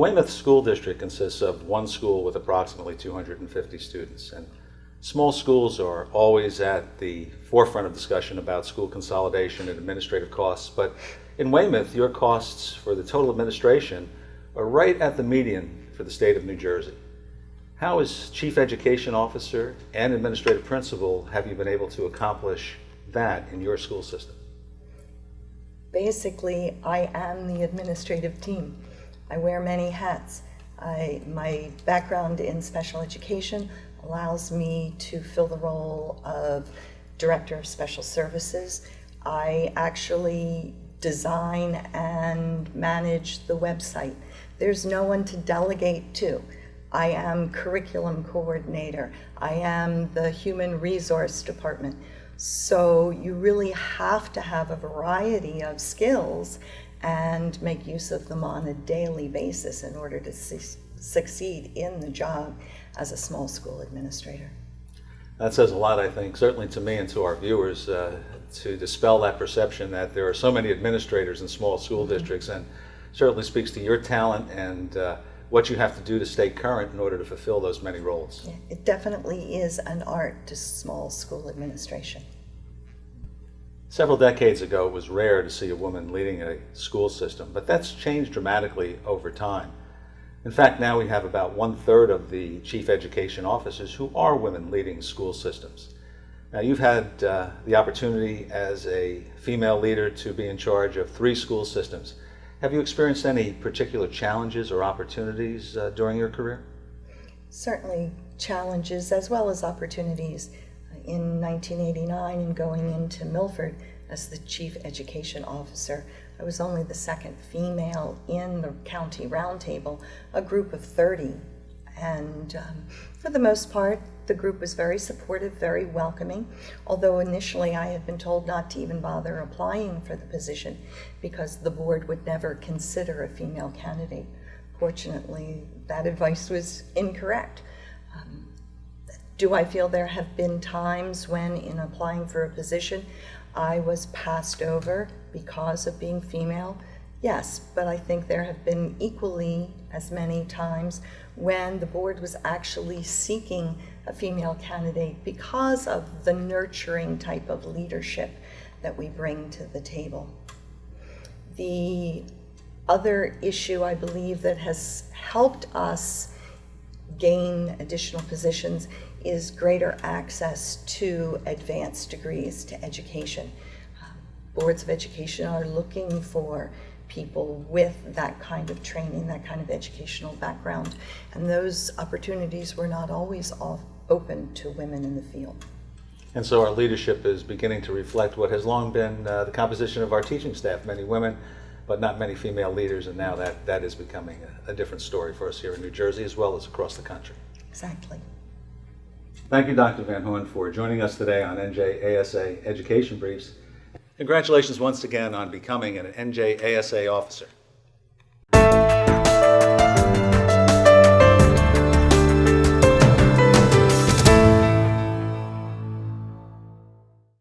Weymouth School District consists of one school with approximately 250 students, and small schools are always at the forefront of discussion about school consolidation and administrative costs, but in Weymouth, your costs for the total administration are right at the median for the state of New Jersey. How, as Chief Education Officer and Administrative Principal, have you been able to accomplish that in your school system? Basically, I am the administrative team. I wear many hats. My background in special education allows me to fill the role of Director of Special Services. I actually design and manage the website. There's no one to delegate to. I am curriculum coordinator. I am the human resource department. So you really have to have a variety of skills and make use of them on a daily basis in order to succeed in the job as a small school administrator. That says a lot, I think, certainly to me and to our viewers, to dispel that perception that there are so many administrators in small school districts, and certainly speaks to your talent and what you have to do to stay current in order to fulfill those many roles. Yeah, it definitely is an art to small school administration. Several decades ago, it was rare to see a woman leading a school system, but that's changed dramatically over time. In fact, now we have about 1/3 of the chief education officers who are women leading school systems. Now, you've had the opportunity as a female leader to be in charge of 3 school systems. Have you experienced any particular challenges or opportunities during your career? Certainly challenges as well as opportunities. In 1989, and going into Milford as the chief education officer, I was only the second female in the county roundtable, a group of 30. And for the most part, the group was very supportive, very welcoming, although initially I had been told not to even bother applying for the position because the board would never consider a female candidate. Fortunately, that advice was incorrect. Do I feel there have been times when, in applying for a position, I was passed over because of being female? Yes, but I think there have been equally as many times when the board was actually seeking a female candidate because of the nurturing type of leadership that we bring to the table. The other issue I believe that has helped us gain additional positions is greater access to advanced degrees, to education. Boards of education are looking for people with that kind of training, that kind of educational background, and those opportunities were not always open to women in the field. And so our leadership is beginning to reflect what has long been the composition of our teaching staff, many women, but not many female leaders, and now that is becoming a different story for us here in New Jersey as well as across the country. Exactly. Thank you, Dr. Van Hoen, for joining us today on NJASA Education Briefs. Congratulations once again on becoming an NJASA officer.